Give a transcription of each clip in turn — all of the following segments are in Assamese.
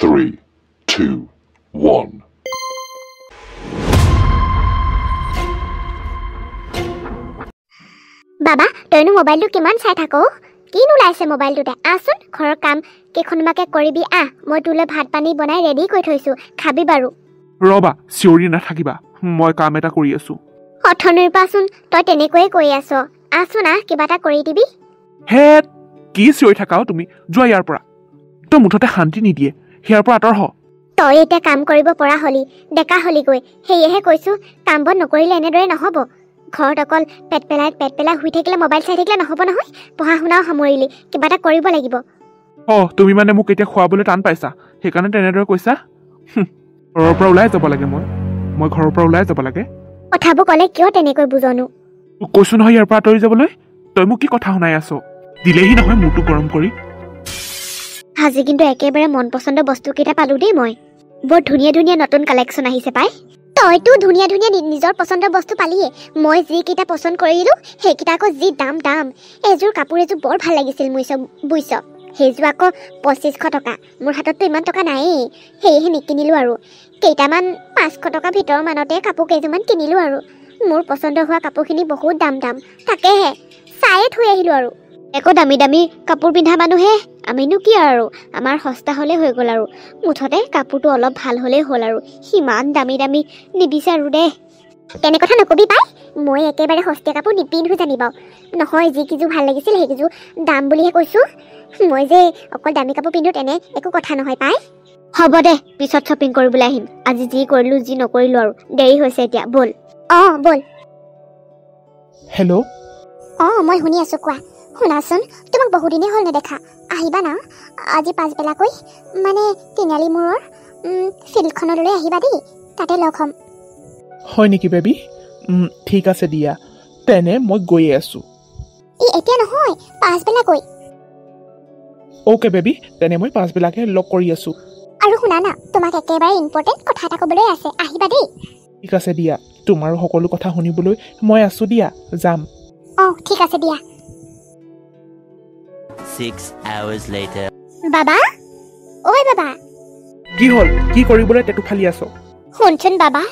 3, 2, 1. বাবা তইনো মোবাইলটো কিমান চাই থাক কিনো লাইছে মোবাইলটোতে আসুন ঘৰৰ কাম কেখনমাকে কৰিবি মই তোলে ভাত পানী বনাই ৰেডি কৰি থৈছো খাবি বাৰু ৰবা চিঞৰি নাথাকিবা মই কাম এটা কৰি আছো অথনিৰ পাচোন তই তেনেকৈয়ে কৈ আছ আসুন কিবা এটা কৰি দিবি হে কি চিঞৰি থাকাও তুমি যোৱা ইয়াৰ পৰা তই মুঠতে শান্তি নিদিয়ে ইয়াৰ পৰা আঁতৰ হ তই এতিয়া কাম কৰিব পৰা হলি ডেকা হলিগৈ সেয়েহে কৈছো কাম বন নকৰিলে এনেদৰে নহব ঘৰত অকল পেট পেলাই শুই থাকিলে মোবাইল চাই থাকিলে নহব নহয় পঢ়া শুনাও সামৰিলি কিবা এটা কৰিব লাগিব তুমি মানে মোক এতিয়া খুৱাবলৈ টান পাইছা সেইকাৰণে তেনেদৰে কৈছা ঘৰৰ পৰা ওলাই যাব লাগে মই ঘৰৰ পৰা ওলাই যাব লাগে কথাবোৰ ক'লে কিয় তেনেকৈ বুজনো কৈছো নহয় ইয়াৰ পৰা আঁতৰি যাবলৈ তই মোক কি কথা শুনাই আছ দিলেহি নহয় মূৰটো গৰম কৰি আজি কিন্তু একেবাৰে মন পছন্দ বস্তুকেইটা পালো দেই মই বৰ ধুনীয়া ধুনীয়া নতুন কালেকশ্যন আহিছে পাই তইতো ধুনীয়া ধুনীয়া নিজৰ পছন্দৰ বস্তু পালিয়ে মই যিকেইটা পছন্দ কৰিলো সেইকেইটা আকৌ যি দাম এযোৰ কাপোৰ এযোৰ বৰ ভাল লাগিছিল বুইছ সেইযোৰ আকৌ 2500 টকা মোৰ হাতততো ইমান টকা নায়েই সেয়েহে নিকিনিলো আৰু কেইটামান 500 টকা ভিতৰৰ মানতে কাপোৰ কেইযোৰমান কিনিলো আৰু মোৰ পছন্দ হোৱা কাপোৰখিনি বহুত দাম তাকেহে চায়ে থৈ আহিলো আৰু একো দামী কাপোৰ পিন্ধা মানুহে আমিনো কি আৰু আমাৰ সস্তা হ'লে হৈ গ'ল আৰু মুঠতে কাপোৰটো অলপ ভাল হ'লেই হ'ল আৰু সিমান দামী নিবিচাৰো দে তেনে কথা নকবি পাই মই একেবাৰে সস্তীয়া কাপোৰ নিপিন্ধো জানিবা নহয় যিকেইযোৰ ভাল লাগিছিল সেইকেইযোৰ দাম বুলিহে কৈছো মই যে অকল দামী কাপোৰ পিন্ধো তেনে একো কথা নহয় পাই হ'ব দে পিছত শ্বপিং কৰিবলৈ আহিম আজি যি কৰিলো যি নকৰিলো আৰু দেৰি হৈছে এতিয়া বল বল হেল্ল' মই শুনি আছো কোৱা শুনাচোন তোমাক বহুদিনেই হ'ল নেদেখা আহিবা না আজি পাছবেলাকৈ মানে তিনিআলি মূৰৰ ফিল্ডখনলৈ আহিবা দেই তাতে লগ হ'ম হয় নেকি বেবী ঠিক আছে দিয়া তেনে মই গৈয়ে আছো এতিয়া নহয় পাছবেলাকৈ অ'কে বেবী তেনে মই পাছবেলাকে লগ কৰি আছো আৰু শুনা না তোমাক একেবাৰে ইম্পৰ্টেণ্ট কথা এটা ক'বলৈ আছে আহিবা দেই ঠিক আছে দিয়া তোমাৰ সকলো কথা শুনিবলৈ মই আছো দিয়া যাম ঠিক আছে দিয়া 6 hours later বাবা ঐ বাবা কি হ'ল কি কৰিবলৈ তেতু ফালি আছ শুনচোন বাবা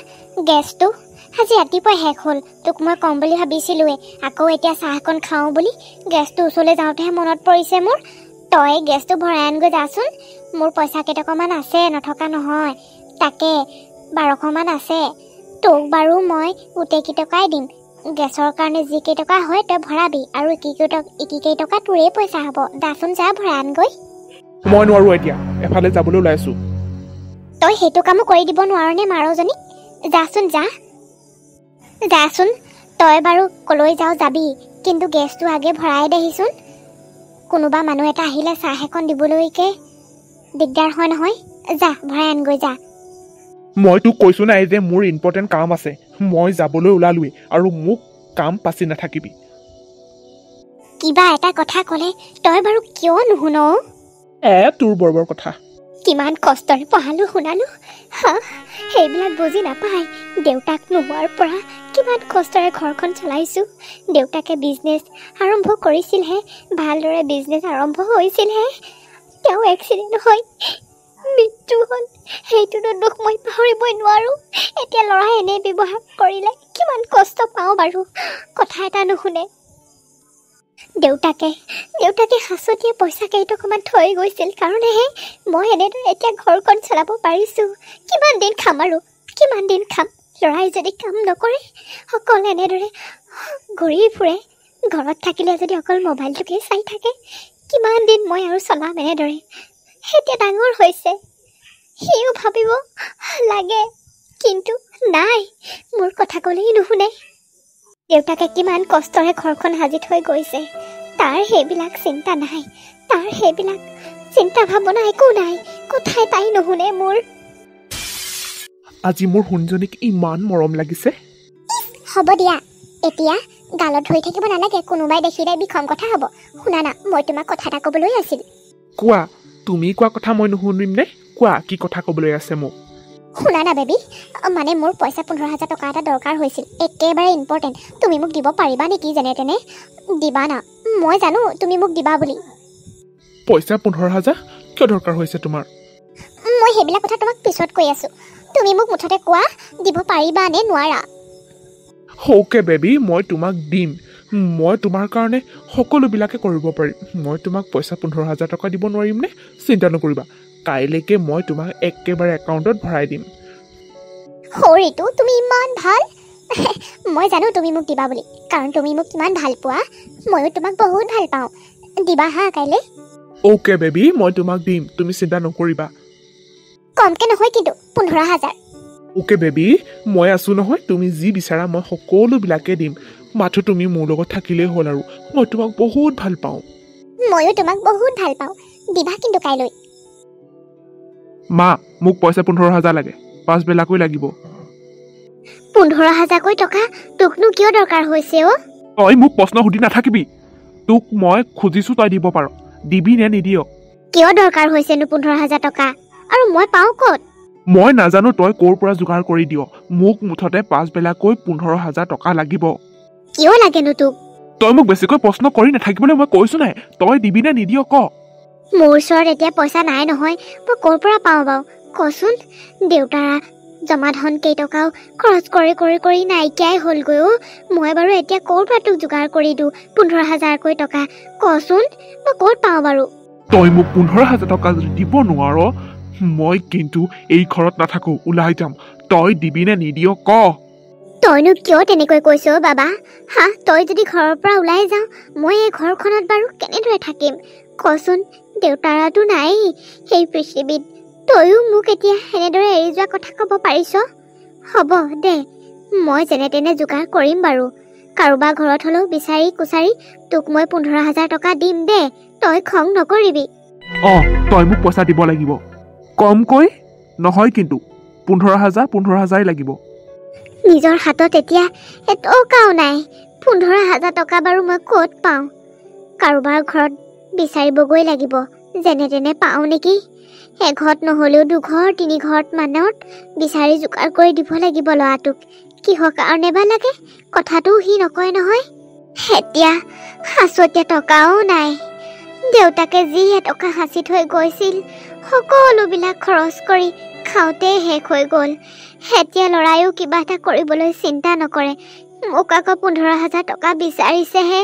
গেছটো আজি ৰাতিপুৱা শেষ হ'ল তোক মই কম বুলি ভাবিছিলোৱে আকৌ এতিয়া চাহকণ খাওঁ বুলি গেছটো ওচৰলৈ যাওঁতেহে মনত পৰিছে মোৰ তই গেছটো ভৰাই আনগৈ যাচোন মোৰ পইচা কেইটকামান আছে নথকা নহয় তাকে 1200 মান আছে তোক বাৰু মই গোটেইকেইটকাই দিম গেছৰ কাৰণে যি কেইটকা হয় তই ভৰাবি আৰু ইকি কেইটকা তোৰে পইচা হ'ব দাচোন যা ভৰাই আনগৈ মই নোৱাৰো এতিয়া এফালে যাবলৈ ওলাইছো তই সেইটো কামো কৰি দিব নোৱাৰনে মাৰজনী যাচোন তই বাৰু কলৈ যাওঁ যাবি কিন্তু গেছটো আগে ভৰাই দেহিচোন কোনোবা মানুহ এটা আহিলে চাহ এখন দিবলৈকে দিগদাৰ হয় নহয় যা ভৰাই আনগৈ যা মই তোক কৈছো নাই যে মোৰ ইম্পৰ্টেণ্ট কাম আছে মই যাবলৈ ওলালোৱে আৰু মোক কাম পাছি নাথাকিবি কিবা এটা কথা ক'লে তই বাৰু কিয় নুশুন তোৰ বৰ কথা কিমান কষ্টৰে পঢ়ালো শুনালো সেইবিলাক বুজি নাপায় দেউতাক নোহোৱাৰ পৰা কিমান কষ্টৰে ঘৰখন চলাইছো দেউতাকে বিজনেছ আৰম্ভ কৰিছিলহে ভালদৰে বিজনেছ আৰম্ভ হৈছিলহে তেওঁ এক্সিডেণ্ট হৈ মৃত্যু হ'ল সেইটোতো দুখ মই পাহৰিবই নোৱাৰো এতিয়া ল'ৰাই এনে ব্যৱহাৰ কৰিলে কিমান কষ্ট পাওঁ বাৰু কথা এটা নুশুনে দেউতাকে সাঁচতীয়া পইচা কেইটকামান থৈ গৈছিল কাৰণেহে মই এনেদৰে এতিয়া ঘৰখন চলাব পাৰিছো কিমান দিন খাম ল'ৰাই যদি কাম নকৰে অকল এনেদৰে ঘূৰি ফুৰে ঘৰত থাকিলে যদি অকল মোবাইলটোকে চাই থাকে কিমান দিন মই আৰু চলাম এনেদৰে এতিয়া ডাঙৰ হৈছে সিও ভাবিব লাগে কিন্তু নাই মোৰ কথা ক'লেই নুশুনে দেউতাকে কিমান কষ্টৰে ঘৰখন সাজি থৈ গৈছে তাৰ সেইবিলাক চিন্তা নাই তাৰ সেইবিলাক চিন্তা ভাৱনা একো নাই কথাই তাই নুশুনে মোৰ আজি মোৰ শুনজনীক ইমান মৰম লাগিছে হ'ব দিয়া এতিয়া গালত ধৰি থাকিব নালাগে কোনোবাই দেখিলে বিষম কথা হ'ব শুনা না মই তোমাক কথা এটা ক'বলৈ আছিল কোৱা তুমি কোৱা কথা মই নুশুনিম নে কোৱা কি কথা ক'বলৈ আছে মোক শুনা না বেবী মানে মোৰ পইচা 15,000 টকা এটা দৰকাৰ হৈছিল একেবাৰে ইম্পৰ্টেণ্ট তুমি মোক দিব পাৰিবা নেকি যেনে তেনে দিবা না মই জানো তুমি মোক দিবা বুলি পইচা 15,000 কিয় দৰকাৰ হৈছে তোমাৰ সেইবিলাক কথা তোমাক পিছত কৈ আছোঁ। তুমি মোক মুঠতে কোৱা, দিব পাৰিবা নে নোৱাৰা? অ'কে বেবী, মই তোমাক দিম। মই তোমাৰ কাৰণে সকলোবিলাকে কৰিব পাৰিম। মই তোমাক পইচা 15,000 টকা দিব নোৱাৰিমনে? চিন্তা নকৰিবা, কাইলৈকে মই তোমাক একেবাৰে একাউণ্টত ভৰাই দিম। সৰিটো তুমি ইমান ভাল। মই জানো তুমি মোক দিবা বুলি, কাৰণ তুমি মোক কিমান ভাল পোৱা। ময়ো তোমাক বহুত ভাল পাওঁ। দিবা হা কাইলৈ। অ'কে বেবী, মই তোমাক দিম, তুমি চিন্তা নকৰিবা। কমকৈ নহয় কিন্তু 15,000। অ'কে বেবী, মই আছোঁ নহয়, তুমি যি বিচাৰা মই সকলোবিলাকে দিম। মাথো তুমি মোৰ লগত থাকিলেই হ'ল আৰু। মই তোমাক বহুত ভাল পাওঁ। ময়ো তোমাক বহুত ভাল পাওঁ। দিবা কিন্তু কাইলৈ। মা, মোক পইচা 15,000 লাগে, পাছবেলাকৈ লাগিব। 15,000কৈ টকা তোকনো কিয় দৰকাৰ হৈছে অ'? তই মোক প্ৰশ্ন সুধি নাথাকিবি। তোক মই খুজিছোঁ, তই দিব পাৰ। দিবি নে নিদিয়? কিয় দৰকাৰ হৈছেনো 15,000 টকা? আৰু মই পাওঁ ক'ত? মই নাজানো তই ক'ৰ পৰা যোগাৰ কৰি দিয়। মোক মুঠতে পাছবেলাকৈ 15,000 টকা লাগিব। কিয় লাগেনো তোক? তই মোক বেছিকৈ প্ৰশ্ন কৰি নাথাকিবলৈ মই কৈছোঁ নাই। তই দিবি নে নিদিয় ক? মোৰ ওচৰত এতিয়া পইচা নাই নহয়। মই ক'ৰ পৰা পাওঁ বাৰু কচোন? দেউতাৰ জমা ধন কেইটকাও খৰচ কৰি নাইকিয়াই হ'লগৈ অ'। মই বাৰু এতিয়া ক'ৰ পৰা তোক যোগাৰ কৰি দিওঁ 15,000কৈ টকা? কচোন, মই ক'ত পাওঁ বাৰু? তই মোক 15,000 টকা যদি দিব নোৱাৰ, মই কিন্তু এই ঘৰত নাথাকোঁ, ওলাই যাম। তই দিবি নে নিদিয় ক? তইনো কিয় তেনেকৈ কৈছ বাবা? হা, তই যদি ঘৰৰ পৰা ওলাই যাওঁ, মই এই ঘৰখনত বাৰু কেনেদৰে থাকিম কচোন? দেউতাৰাতো নাই সেই পৃথিৱীত। তইও মোক এতিয়া এনেদৰে এৰি যোৱা কথা ক'ব পাৰিছ? হ'ব দে, মই যেনে তেনে যোগাৰ কৰিম বাৰু। কাৰোবাৰ ঘৰত হ'লেও বিচাৰি কুচাৰি তোক মই 15,000 টকা দিম দে। তই খং নকৰিবি। তই মোক পইচা দিব লাগিব। কমকৈ নহয় কিন্তু, 15,000 লাগিব। নিজৰ হাতত এতিয়া এটকাও নাই। 15,000 টকা বাৰু মই ক'ত পাওঁ? কাৰোবাৰ ঘৰত বিচাৰিবগৈ লাগিব। যেনে তেনে পাওঁ নেকি? এঘৰত নহ'লেও 2 ঘৰ 3 ঘৰত মানত বিচাৰি যোগাৰ কৰি দিব লাগিব ল'ৰাটোক। কিহৰ কাৰণে বা লাগে কথাটোও সি নকয় নহয়। এতিয়া সাঁচতীয়া টকাও নাই। দেউতাকে যি এটকা সাঁচি থৈ গৈছিল, সকলোবিলাক খৰচ কৰি খাওঁতে শেষ হৈ গ'ল। এতিয়া ল'ৰায়ো কিবা এটা কৰিবলৈ চিন্তা নকৰে। মোক আকৌ 15,000 টকা বিচাৰিছেহে।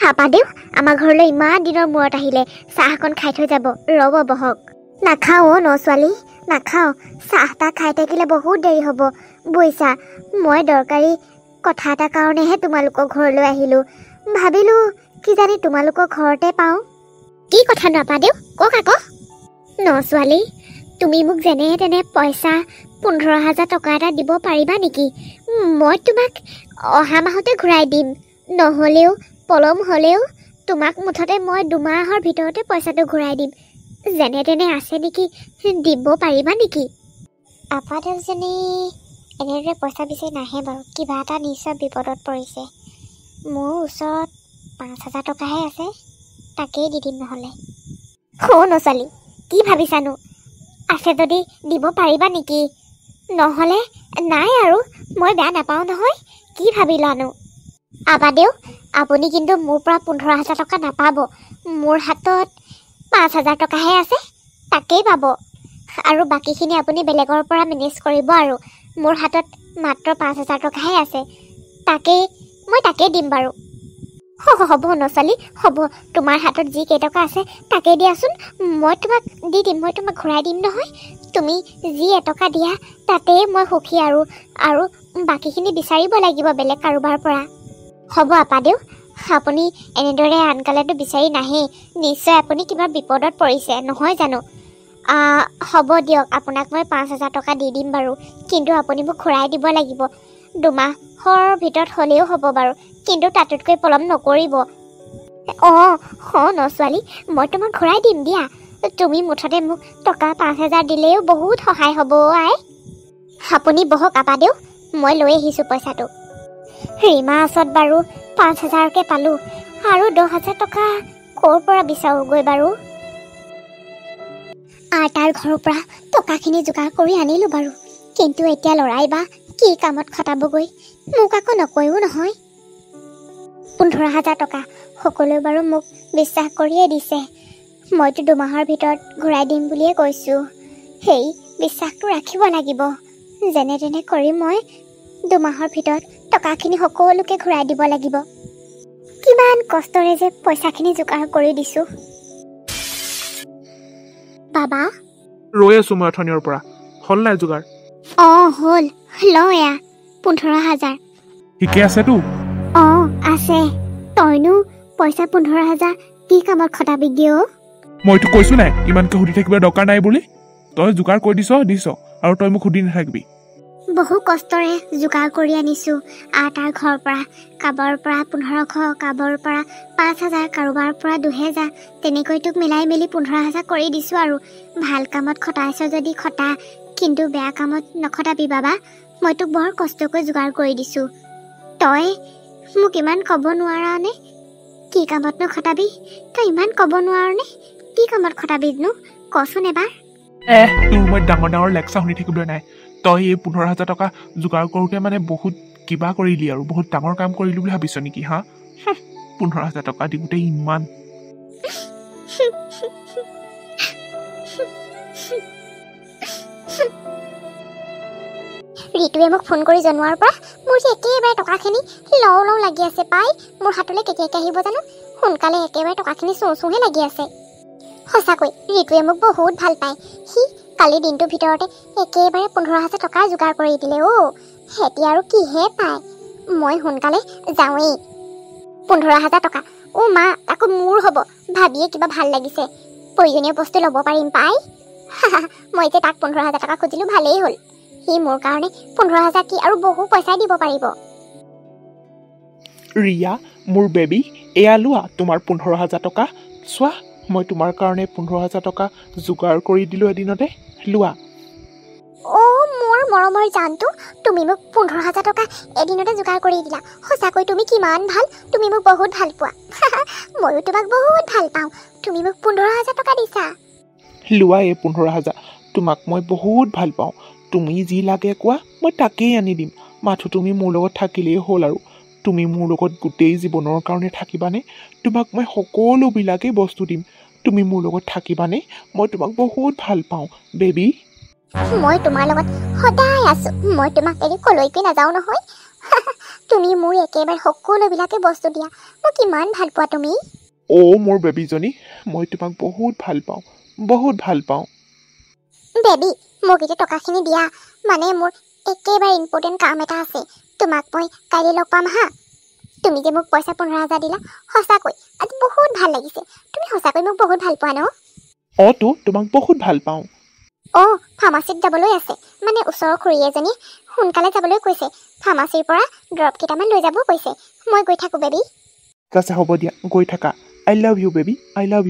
হাপাদেউ, আমাৰ ঘৰলৈ ইমান দিনৰ মূৰত আহিলে। চাহ অকণ খাই থৈ যাব। ৰ'ব বহক। নাখাওঁ অ' ন ছোৱালী, নাখাওঁ। চাহ তাহ খাই থাকিলে বহুত দেৰি হ'ব বুজিছা। মই দৰকাৰী কথা এটাৰ কাৰণেহে তোমালোকৰ ঘৰলৈ আহিলোঁ। ভাবিলোঁ কিজানি তোমালোকৰ ঘৰতে পাওঁ। কি কথা নাপাদেউ, কওক আকৌ। ন ছোৱালী, তুমি মোক যেনে তেনে পইচা 15,000 টকা এটা দিব পাৰিবা নেকি? মই তোমাক অহা মাহতে ঘূৰাই দিম। নহ'লেও পলম হ'লেও তোমাক মুঠতে মই 2 মাহৰ ভিতৰতে পইচাটো ঘূৰাই দিম। যেনে তেনে আছে নেকি, দিব পাৰিবা নেকি? আপাদেউজনী এনেদৰে পইচা বিচাৰি নাহে বাৰু। কিবা এটা নিশ্চয় বিপদত পৰিছে। মোৰ ওচৰত 5,000 টকাহে আছে, তাকেই দি দিম নহ'লে। ন ছোৱালী, কি ভাবিছানো? আছে যদি দিব পাৰিবা নেকি? নহ'লে নাই আৰু, মই বেয়া নাপাওঁ নহয়। কি ভাবিলানো? আবাদেউ, আপুনি কিন্তু মোৰ পৰা 15,000 টকা নাপাব। মোৰ হাতত 5,000 টকাহে আছে, তাকেই পাব। আৰু বাকীখিনি আপুনি বেলেগৰ পৰা মেনেজ কৰিব আৰু। মোৰ হাতত মাত্ৰ 5,000 টকাহে আছে, মই তাকেই দিম বাৰু। হ'ব ন ছোৱালী, হ'ব। তোমাৰ হাতত যি কেইটকা আছে তাকেই দিয়াচোন। মই তোমাক দি দিম, মই তোমাক ঘূৰাই দিম নহয়। তুমি যি এটকা দিয়া তাতেই মই সুখী আৰু বাকীখিনি বিচাৰিব লাগিব বেলেগ কাৰোবাৰ পৰা। হ'ব আপাদেউ, আপুনি এনেদৰে আনকালেতো বিচাৰি নাহে। নিশ্চয় আপুনি কিবা বিপদত পৰিছে নহয় জানো? হ'ব দিয়ক, আপোনাক মই 5,000 টকা দি দিম বাৰু। কিন্তু আপুনি মোক ঘূৰাই দিব লাগিব। 2 মাহৰ ভিতৰত হ'লেও হ'ব বাৰু, কিন্তু তাতোতকৈ পলম নকৰিব। ন ছোৱালী, মই তোমাক ঘূৰাই দিম দিয়া। তুমি মুঠতে মোক টকা 5,000 দিলেও বহুত সহায় হ'ব আই। আপুনি বহক আপাদেউ, মই লৈ আহিছোঁ পইচাটো। ৰীমা ওচৰত বাৰু 5,000কে পালোঁ, আৰু 10,000 টকা ক'ৰ পৰা বিচাৰোঁগৈ বাৰু? তাৰ ঘৰৰ পৰা টকাখিনি যোগাৰ কৰি আনিলোঁ বাৰু। কিন্তু এতিয়া ল'ৰাই বা কি কামত খটাবগৈ, মোক আকৌ নকয়ো নহয়। 15,000 টকা সকলোৱে বাৰু মোক বিশ্বাস কৰিয়ে দিছে। মইতো 2 মাহৰ ভিতৰত ঘূৰাই দিম বুলিয়ে কৈছোঁ। সেই বিশ্বাসটো ৰাখিব লাগিব যেনে তেনে কৰি মই 2 মাহৰ ভিতৰত টকাখিনি সকলোকে ঘূৰাই দিব লাগিব কিমান কষ্টৰে যে পইচাখিনি যোগাৰ কৰি দিছো বাবা ৰৈ আছো মই অথনিৰ পৰা হ'ল নাই যোগাৰ হ'ল ল এয়া 15,000 ঠিকে আছেতো আছে তইনো পইচা 15,000 কি কামত খটাবি দিয় মইতো কৈছো নাই ইমানকে সুধি থাকিব দৰকাৰ নাই বুলি তই যোগাৰ কৰি দিছ আৰু তই মোক সুধি নাথাকিবি বহু কষ্টৰে যোগাৰ কৰি আনিছো তাৰ ঘৰৰ পৰা কাবৰ পৰা 1500 কাবৰ পৰা 5,000 কাৰোবাৰ পৰা 2,000 তেনেকৈ তোক মিলাই মেলি 15,000 কৰি দিছো আৰু ভাল কামত খটাইছ যদি খটা কিন্তু বেয়া কামত নখটাবি বাবা মই তোক বৰ কষ্টকৈ যোগাৰ কৰি দিছো তই মোক ইমান ক'ব নোৱাৰানে কি কামত নখটাবি তই ইমান ক'ব নোৱাৰনে কি কামত খটাবিনো কচোন এবাৰ তোৰ মই ডাঙৰ ডাঙৰ লেকচাৰ শুনি থাকিবলৈ নাই তই এই 15,000 টকা যোগাৰ কৰোঁতে মানে বহুত কিবা কৰিলি আৰু বহুত ডাঙৰ কাম কৰিলি বুলি ভাবিছ নেকি হা 15,000 টকা দিওঁতে ইমান ঋতুৱে মোক ফোন কৰি জনোৱাৰ পৰা মোৰ যে একেবাৰে টকাখিনি লওঁ লাগি আছে পাই মোৰ হাতলৈ কেতিয়াকৈ আহিব জানো সোনকালে একেবাৰে টকাখিনি চোঁহে লাগি আছে সঁচাকৈ ঋতুৱে মোক বহুত ভাল পায় সি কালি দিনটোৰ ভিতৰতে একেবাৰে 15,000 টকা যোগাৰ কৰি দিলে সেতি আৰু কিহে পায় মই সোনকালে যাওঁৱেই 15,000 টকা মা আকৌ মোৰ হ'ব ভাবিয়ে কিবা ভাল লাগিছে প্ৰয়োজনীয় বস্তু ল'ব পাৰিম পাই মই যে তাক 15,000 টকা খুজিলো ভালেই হ'ল সি মোৰ কাৰণে 15,000 কি আৰু বহু পইচা দিব পাৰিব ৰিয়া মোৰ বেবী এয়া লোৱা তোমাৰ 15,000 টকা চোৱা মই তোমাৰ কাৰণে 15,000 টকা যোগাৰ কৰি দিলো এদিনতে লোৱা মোৰ মৰমৰ জানটো তুমি মোক 15,000 টকা এদিনতে যোগাৰ কৰি দিলা সঁচাকৈ তুমি কিমান ভাল তুমি মোক বহুত ভাল পোৱা ময়ো তোমাক বহুত ভাল পাওঁ তুমি মোক 15,000 টকা দিছা লোৱা এই 15,000 তোমাক মই বহুত ভাল পাওঁ তুমি যি লাগে কোৱা মই তাকেই আনি দিম মাথো তুমি মোৰ লগত থাকিলেই হ'ল আৰু তুমি মোৰ লগত গোটেই জীৱনৰ কাৰণে থাকিবানে তোমাক মই সকলোবিলাকেই বস্তু দিম তুমি মোৰ লগত থাকিবানে মই তোমাক বহুত ভাল পাওঁ বেবী মই তোমাৰ লগত সদায় আছো মই তোমাক এৰি কলৈকে নাযাওঁ নহয় তুমি মোৰ একেবাৰে সকলোবিলাকে বস্তু দিয়া মোক কিমান ভাল পোৱা তুমি মোৰ বেবীজনী মই তোমাক বহুত ভাল পাওঁ বেবী মোক এতিয়া টকাখিনি দিয়া মানে মোৰ একেবাৰে ইম্পৰ্টেণ্ট কাম এটা আছে তোমাক মই কাইলৈ লগ পাম হা তুমি যে মোক পইচা 15,000 দিলা সঁচাকৈ আজি বহুত ভাল লাগিছে তুমি সঁচাকৈ মোক বহুত ভাল পোৱা ন তো তোমাক বহুত ভাল পাওঁ ফাৰ্মাচীত যাবলৈ আছে মানে ওচৰৰ খুৰী এজনী সোনকালে যাবলৈ কৈছে ফাৰ্মাচীৰ পৰা দৰৱ কেইটামান লৈ যাব কৈছে মই গৈ থাকোঁ বেবী ঠিক আছে হ'ব দিয়া গৈ থাকা I love you baby I love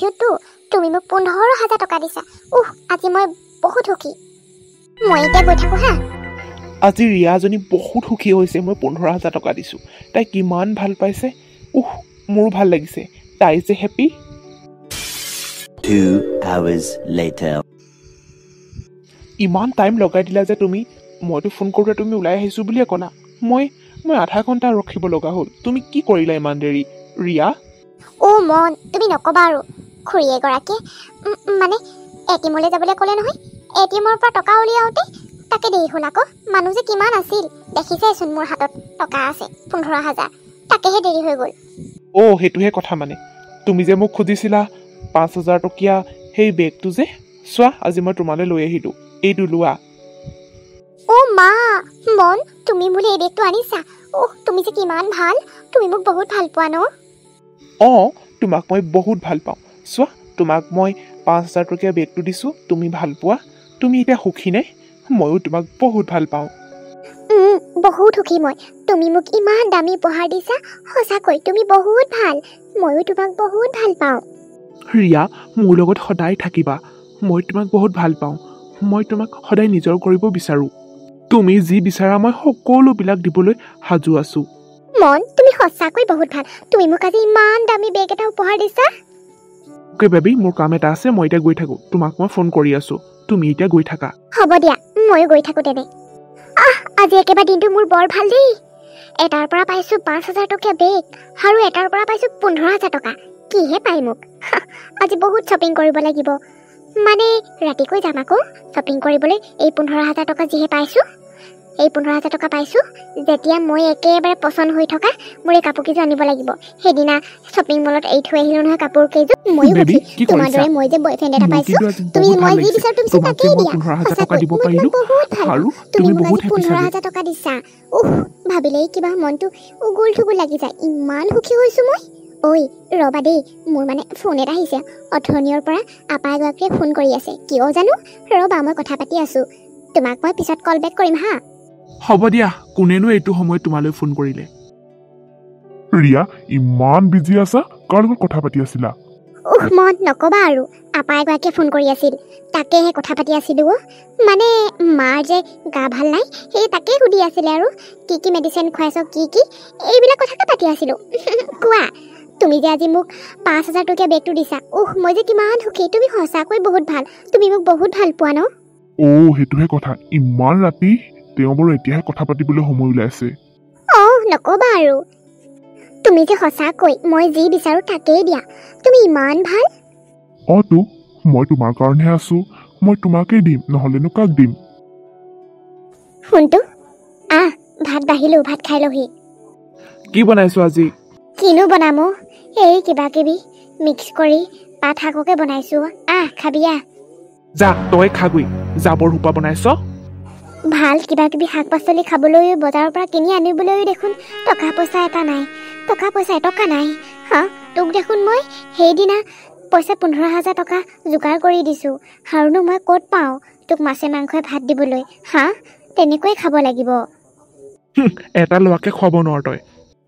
you too তুমি মোক 15,000 টকা দিছা আজি মই বহুত সুখী মই এতিয়া গৈ থাকোঁ হা আজি ৰিয়াজনী বহুত সুখী হৈছে মই 15,000 টকা দিছোঁ তাই কিমান ভাল পাইছে মোৰো ভাল লাগিছে তাই যে হেপী 2 hours later ইমান টাইম লগাই দিলা যে তুমি মইতো ফোন কৰোঁতে তুমি ওলাই আহিছোঁ বুলিয়ে ক'লা মই আধা ঘণ্টা ৰখিব লগা হ'ল তুমি কি কৰিলা ইমান দেৰি ৰিয়া মন তুমি নক'বা আৰু খুৰী এগৰাকীয়ে মানে এটিএমলৈ যাবলৈ ক'লে নহয় এটিএমৰ পৰা টকা উলিয়াওঁতে তাকে দেৰি হ'ল আকৌ মানুহ যে কিমান আছিল দেখিছেচোন মোৰ হাতত টকা আছে 15,000 তাকেহে দেৰি হৈ গ'ল সেইটোহে কথা মানে তুমি যে মোক খুজিছিলা 5,000 টকীয়া সেই বেগটো যে চোৱা আজি মই তোমালৈ লৈ আহিলোঁ এইটো লোৱা মা মন তুমি বোলে এই বেগটো আনিছা তুমি যে কিমান ভাল তুমি মোক বহুত ভাল পোৱা ন তোমাক মই বহুত ভাল পাওঁ চোৱা তোমাক মই 5,000 টকীয়া বেগটো দিছোঁ তুমি ভাল পোৱা তুমি এতিয়া সুখী নে ময়ো তোমাক বহুত ভাল পাওঁ বহুত সুখী মই তুমি মোক ইমান দামী উপহাৰ দিছা সঁচাকৈ তুমি বহুত ভাল ময়ো তোমাক বহুত ভাল পাওঁ ৰিয়া মোৰ লগত সদায় থাকিবা মই তোমাক বহুত ভাল পাওঁ মই তোমাক সদায় নিজৰ কৰিব বিচাৰোঁ তুমি যি বিচাৰা মই সকলোবিলাক দিবলৈ সাজু আছোঁ মন তুমি সঁচাকৈ বহুত ভাল তুমি মোক আজি ইমান দামী বেগ এটা উপহাৰ দিছা বেবী মোৰ কাম এটা আছে মই এতিয়া গৈ থাকোঁ তোমাক মই ফোন কৰি আছোঁ তুমি এতিয়া গৈ থাকা হ'ব দিয়া ময়ো গৈ থাকোঁ তেনে আজি একেবাৰে দিনটো মোৰ বৰ ভাল দেই এটাৰ পৰা পাইছোঁ 5,000 টকীয়া বেগ আৰু এটাৰ পৰা পাইছোঁ 15,000 টকা কিহে পাই মোক আজি বহুত শ্বপিং কৰিব লাগিব মানে ৰাতিকৈ যাম আকৌ শ্বপিং কৰিবলৈ। এই 15,000 টকা যিহে পাইছোঁ, এই 15,000 টকা পাইছোঁ, যেতিয়া মই একেবাৰে পচন্দ হৈ থকা মোৰ এই কাপোৰ কেইযোৰ আনিব লাগিব। সেইদিনা শ্বপিং মলত এৰি থৈ আহিলোঁ নহয় কাপোৰ কেইযোৰ। ময়ো বেবী, সুখী, কি তোমাৰ কৰিছা? দৰে মই যে বয়ফ্ৰেণ্ড এটা মোৰ পাইছোঁ। কিন্তু আজি তুমি বহুত মই ভাল যি লাগিছে। বিচাৰোঁ তুমি তোমাক তাকেই যে মই দিয়া। 15,000 টকা সঁচাকৈ, দিব মই পাৰিলোঁ তোমাক বহুত ভাল আৰু পাওঁ। তুমি মোক বহুত আজি হেপী চাগে। 15,000 টকা দিছা। ভাবিলেই কিবা মনটো উগুল থুগুল লাগি যায়। ইমান সুখী হৈছোঁ মই। ঐ ৰ'বা দেই, মোৰ মানে ফোন এটা আহিছে। অথনিৰ পৰা আপা এগৰাকীয়ে ফোন কৰি আছে, কিয় জানো। ৰ'বা মই কথা পাতি আছোঁ, তোমাক মই পিছত কল বেক কৰিম হা। হ'ব দিয়া, কোনেনো এইটো সময়ত তোমালৈ ফোন কৰিলে? ৰিয়া, ইমান বিজি আছা? কাৰ লগত কথা পাতি আছিলা? মন নক'বা আৰু, আপা এগৰাকীয়ে ফোন কৰি আছিল, তাকেহে কথা পাতি আছিলোঁ। মানে মাৰ যে গা ভাল নাই, সেই তাকেই সুধি আছিলে আৰু কি কি মেডিচিন খুৱাইছ, কি এইবিলাক কথাকে পাতি আছিলোঁ। কোৱা, তুমি যে আজি মোক 5,000 টকীয়া বেগটো দিছা, মই যে কিমান সুখী। তুমি সঁচাকৈ বহুত ভাল, তুমি মোক বহুত ভাল পোৱা ন? সেইটোহে কথা। ইমান ৰাতি তেওঁ বাৰু এতিয়াহে কথা পাতিবলৈ সময় ওলাইছে। নক'বা আৰু, তুমি যে সঁচাকৈ মই যি বিচাৰোঁ তাকেই দিয়া। তুমি ইমান ভাল। তো মই তোমাৰ কাৰণেহে আছো। মই তোমাকেই দিম, নহ'লেনো কাক দিম? শুনটো, ভাত বাঢ়িলোঁ, ভাত খাই লহি। কি বনাইছো আজি? কিনো বনাম এই কিবা কিবি মিক্স কৰি পাত শাককে বনাইছোঁ। খাবি যা তই খাগৈ, জাবৰ সোপা বনাইছ। ভাল কিবা কিবি শাক পাচলি খাবলৈ বজাৰৰ পৰা কিনি আনিবলৈও দেখোন টকা পইচা এটকা নাই। তোক দেখোন মই সেইদিনা পইচা 15,000 টকা যোগাৰ কৰি দিছোঁ, আৰুনো মই ক'ত পাওঁ তোক মাছে মাংসই ভাত দিবলৈ। তেনেকৈয়ে খাব লাগিব। এটা ল'ৰাকে খুৱাব নোৱাৰ তই।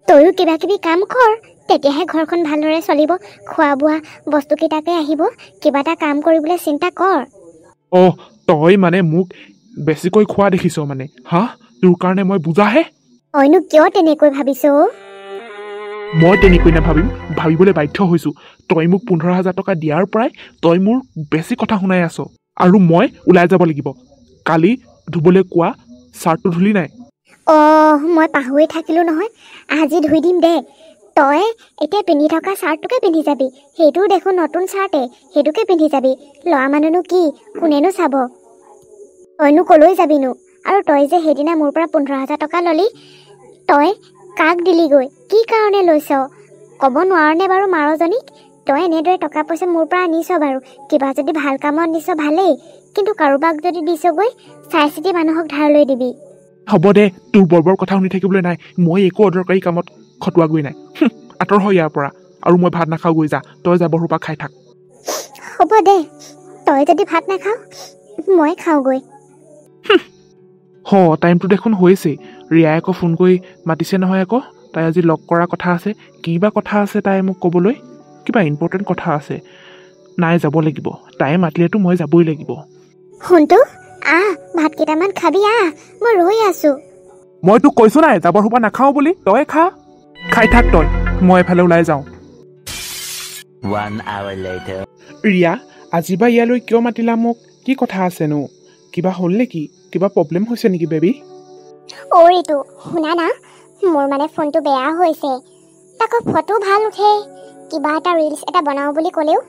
তয়ো কিবা কিবি কাম কৰ, তেতিয়াহে ঘৰখন ভালদৰে চলিব। খোৱা বোৱা বস্তুকেইটাকে আহিব। কিবা এটা কাম কৰিবলৈ চিন্তা কৰ। তই মানে মোক বেছিকৈ খোৱা দেখিছ মানে? তোৰ কাৰণে মই বুজাহে। তইনো কিয় তেনেকৈ ভাবিছ? মই তেনেকৈ নাভাবিম, ভাবিবলৈ বাধ্য হৈছোঁ। তই মোক 15,000 টকা দিয়াৰ পৰাই তই মোৰ বেছি কথা শুনাই আছ, আৰু মই ওলাই যাব লাগিব। কালি ধুবলৈ কোৱা চাৰ্টটো ধুলি নাই? মই পাহৰি থাকিলোঁ নহয়, আজি ধুই দিম দে। তই এতিয়া পিন্ধি থকা চাৰ্টটোকে পিন্ধি যাবি, সেইটোও দেখোন নতুন চাৰ্টে, সেইটোকে পিন্ধি যাবি। ল'ৰা মানুহনো কি, কোনেনো চাব? তইনো ক'লৈ যাবিনো? আৰু তই যে সেইদিনা মোৰ পৰা 15,000 টকা ল'লি, তই কাক দিলিগৈ, কি কাৰণে লৈছ? ক'ব নোৱাৰনে বাৰু মাৰজনীক? তই এনেদৰে টকা পইচা মোৰ পৰা আনিছ বাৰু, কিবা যদি ভাল কামত দিছ ভালেই, কিন্তু কাৰোবাক যদি দিছগৈ চাই চিতি মানুহক ধাৰলৈ দিবি। হ'ব দে, তোৰ বৰ কথা শুনি থাকিবলৈ নাই। মই একো অদৰকাৰী কামত খটুৱাগৈ নাই। আঁতৰ হয় ইয়াৰ পৰা, আৰু মই ভাত নাখাওঁগৈ। যা তই জাবৰ সোপা খাই থাক। হ'ব দে, তই যদি ভাত নাখাওঁ মই খাওঁগৈ। টাইমটো দেখোন হৈছেই। ৰিয়াই আকৌ ফোন কৰি মাতিছে নহয় আকৌ। তাই আজি লগ কৰা কথা আছে। কি বা কথা আছে তাই মোক ক'বলৈ? কিবা ইম্পৰ্টেণ্ট কথা আছে। নাই, যাব লাগিব। তাই মাতিলেতো মই যাবই লাগিব। শুনটো, ভাত কেইটামান খাবি, মই ৰৈ আছোঁ। মই তোক কৈছো নাই জাবৰ সোপা নাখাওঁ বুলি? তই খাই থাক তই, মই এফালে ওলাই যাওঁ। 1 hour later. ৰিয়া, আজি বা ইয়ালৈ কিয় মাতিলা মোক? কি কথা আছেনো? কিবা হ'ল নেকি? কিবা প্ৰব্লেম হৈছে নেকি বেবী? ৰিতু, শুনা না, মোৰ মানে ফোনটো বেয়া হৈছে। তাকো ফটো ভাল উঠে, কিবা এটা ৰিলছ এটা বনাওঁ বুলি ক'লেও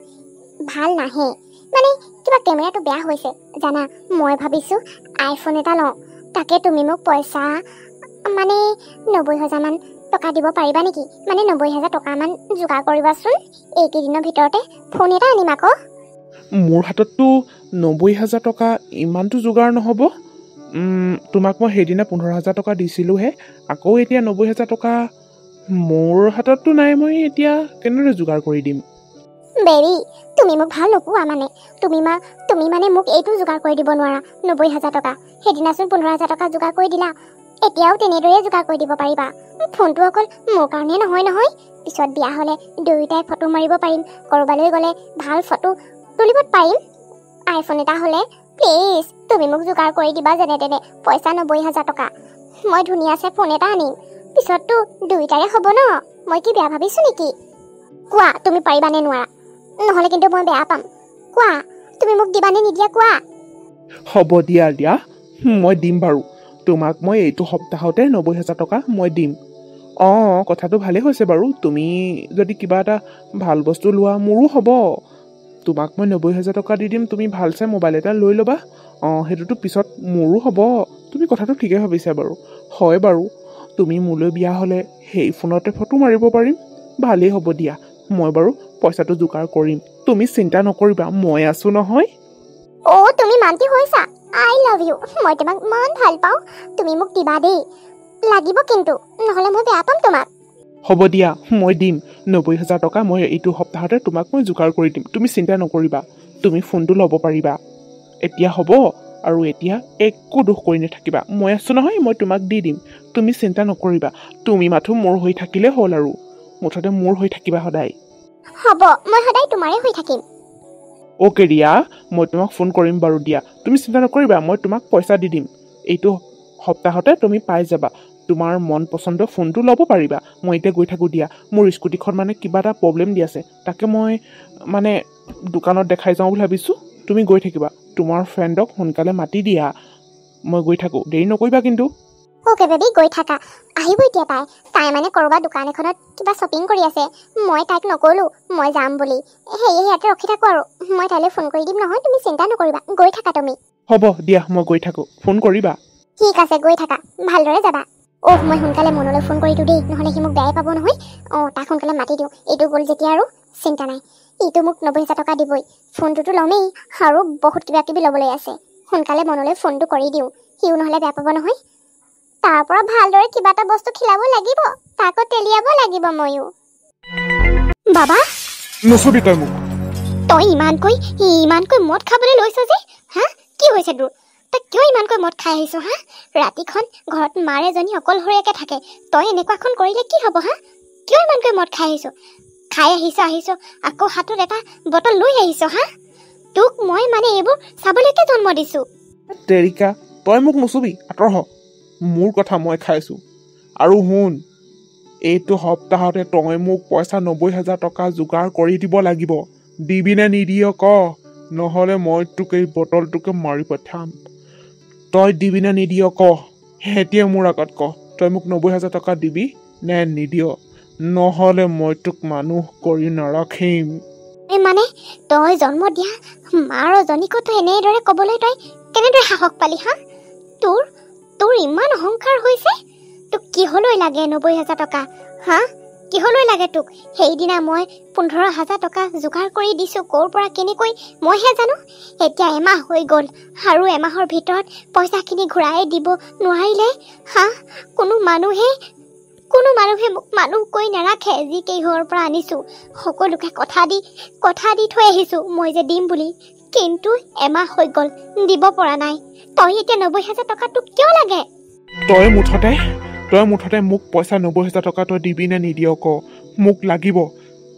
ভাল নাহে। মানে কিবা কেমেৰাটো বেয়া হৈছে জানা। মই ভাবিছোঁ আইফোন এটা লওঁ। তাকে তুমি মোক পইচা মানে 90,000 মান টকা দিব পাৰিবা নেকি? মানে 90,000 টকামান যোগাৰ কৰিবাচোন। এইকেইদিনৰ ভিতৰতে ফোন এটা আনিম আকৌ। মোৰ হাতততো 90,000 টকা ইমানটো যোগাৰ নহ'ব। তোমাক মই সেইদিনা 15,000 টকা দিছিলোঁহে, আকৌ এতিয়া 90,000 টকা মোৰ হাতততো নাই। মই এতিয়া কেনেদৰে যোগাৰ কৰি দিম? বেবী, তুমি মোক ভাল নোপোৱা মানে? তুমি মানে মোক এইটো যোগাৰ কৰি দিব নোৱাৰা 90,000 টকা? সেইদিনাচোন 15,000 টকা যোগাৰ কৰি দিলা, এতিয়াও তেনেদৰে যোগাৰ কৰি দিব পাৰিবা? ফোনটো অকল মোৰ কাৰণে নহয়, পিছত বিয়া হ'লে দুয়োটাই ফটো মাৰিব পাৰিম, ক'ৰবালৈ গ'লে ভাল ফটো তুলিব পাৰিম। আইফোন এটা হ'লে প্লিজ তুমি মোক যোগাৰ কৰি দিবা যেনে তেনে, পইচা 90,000 টকা। মই ধুনীয়াছে ফোন এটা আনিম, পিছততো দুয়োটাৰে হ'ব ন। মই কি বেয়া ভাবিছোঁ নেকি? কোৱা, তুমি পাৰিবানে নোৱাৰা? নহ'লে কিন্তু মই বেয়া পাম। কোৱা, তুমি মোক দিবানে নিদিয়া কোৱা? হ'ব দিয়া, মই দিম বাৰু। তোমাক মই এইটো সপ্তাহতে 90,000 টকা মই দিম। কথাটো ভালেই হৈছে বাৰু। তুমি যদি কিবা এটা ভাল বস্তু লোৱা মোৰো হ'ব। তোমাক মই 90,000 টকা দি দিম, তুমি ভাল চাই মোবাইল এটা লৈ ল'বা। সেইটোতো পিছত মোৰো হ'ব। তুমি কথাটো ঠিকেই ভাবিছা বাৰু। হয় বাৰু, তুমি মোলৈ বিয়া হ'লে সেই ফোনতে ফটো মাৰিব পাৰিম। ভালেই হ'ব দিয়া, মই বাৰু পইচাটো যোগাৰ কৰিম, তুমি চিন্তা নকৰিবা, মই আছোঁ নহয়। তুমি মান্তি হৈছা? আই লাভ ইউ। মই তোমাক ইমান ভাল পাওঁ, তুমি মোক দিবা দেই, লাগিব কিন্তু, নহ'লে মই বেয়া পাম তোমাক। হ'ব দিয়া, মই দিম 90,000 টকা। মই এইটো সপ্তাহতে তোমাক মই যোগাৰ কৰি দিম, তুমি চিন্তা নকৰিবা। তুমি ফোনটো ল'ব পাৰিবা এতিয়া, হ'ব? আৰু এতিয়া একো দুখ কৰি নাথাকিবা, মই আছোঁ নহয়, মই তোমাক দি দিম, তুমি চিন্তা নকৰিবা। তুমি মাথো মোৰ হৈ থাকিলে হ'ল, আৰু মুঠতে মোৰ হৈ থাকিবা সদায়। হ'ব, মই সদায় তোমাৰে হৈ থাকিম। অ'কে ৰিয়া, মই তোমাক ফোন কৰিম বাৰু দিয়া, তুমি চিন্তা নকৰিবা, মই তোমাক পইচা দি দিম। এইটো সপ্তাহতে তুমি পাই যাবা, তোমাৰ মন পচন্দৰ ফোনটো ল'ব পাৰিবা। মই এতিয়া গৈ থাকোঁ দিয়া, মোৰ স্কুটিখন মানে কিবা এটা প্ৰব্লেম দি আছে, তাকে মই মানে দোকানত দেখাই যাওঁ বুলি ভাবিছোঁ। তুমি গৈ থাকিবা, তোমাৰ ফ্ৰেণ্ডক সোনকালে মাতি দিয়া। মই গৈ থাকোঁ, দেৰি নকৰিবা কিন্তু। অ'কে বেবী, গৈ থাকা। আহিব এতিয়া তাই মানে ক'ৰবাত দোকান এখনত কিবা শ্বপিং কৰি আছে। মই তাইক নক'লোঁ মই যাম বুলি, সেয়ে ইয়াতে ৰখি থাকোঁ আৰু। মই তাইলৈ ফোন কৰি দিম নহয়, তুমি চিন্তা নকৰিবা, গৈ থাকা তুমি। হ'ব দিয়া, মই গৈ থাকোঁ, ফোন কৰিবা। ঠিক আছে, গৈ থাকা, ভালদৰে যাবা। মই সোনকালে মনলৈ ফোন কৰি দিওঁ দেই, নহ'লে সি মোক বেয়াই পাব নহয়। তাক সোনকালে মাতি দিওঁ, এইটো গ'ল যেতিয়া আৰু চিন্তা নাই। এইটো মোক 90,000 টকা দিবই, ফোনটোতো ল'মেই, আৰু বহুত কিবা কিবি ল'বলৈ আছে। সোনকালে মনলৈ ফোনটো কৰি দিওঁ, সিও নহ'লে বেয়া পাব নহয়। তাৰ পৰা ভালদৰে কিবা এটা বস্তু খিলাব লাগিব, তাকো তেলিয়াব লাগিব ময়ো। বাবা, নচবি তই মোক। তই ইমানকৈ মদ খাবলৈ লৈছ যে, হা? কি হৈছে তোৰ? তই কিয় ইমানকৈ মদ খাই আহিছ, হা? ৰাতিখন ঘৰত মাৰ এজনী অকলশৰীয়াকৈ থাকে, তই এনেকুৱাখন কৰিলে কি হ'ব, হা? কিয় ইমানকৈ মদ খাই আহিছ? আকৌ হাতত এটা বটল লৈ আহিছ, হা? তোক মই মানে এইবোৰ চাবলৈকে জন্ম দিছোঁ। তেৰিকা, তই মোক নচবি, আঁতৰ হ। মোৰ কথা মই খাইছোঁ। আৰু শুন, এইটো সপ্তাহতে তই মোক পইচা 90,000 টকা যোগাৰ কৰি দিব লাগিব। দিবিনে নিদিয় ক, নহ'লে মই তোক এই বটলটোকে মাৰি পঠাম। তই দিবিনে নিদিয় ক, এতিয়া মোৰ আগত ক, তই মোক 90,000 টকা দিবি নে নিদিয়, নহ'লে মই তোক মানুহ কৰি নাৰাখিম। মানে তই জন্ম দিয়া মাৰ জনীকো তই এনেদৰে ক'বলৈ তই কেনেদৰে সাহস পালি, হা? তোৰ ইমান অহংকাৰ হৈছে? তোক কিহলৈ লাগে 90,000 টকা, হা? কিহলৈ লাগে তোক? সেইদিনা মই 15,000 টকা যোগাৰ কৰি দিছোঁ, ক'ৰ পৰা কেনেকৈ মইহে জানো। এতিয়া এমাহ হৈ গ'ল, আৰু এমাহৰ ভিতৰত পইচাখিনি ঘূৰাই দিব নোৱাৰিলে, হা? কোনো মানুহে মোক মানুহ কৈ নাৰাখে। যি কেইঘৰৰ পৰা আনিছোঁ সকলোকে কথা দি থৈ আহিছোঁ মই যে দিম বুলি, কিন্তু এমাহ হৈ গ'ল দিব পৰা নাই। তই এতিয়া 90,000 টকা তোক কিয় লাগে? তই মুঠতে মোক পইচা 90,000 টকা তই দিবি নে নিদিয় ক, মোক লাগিব।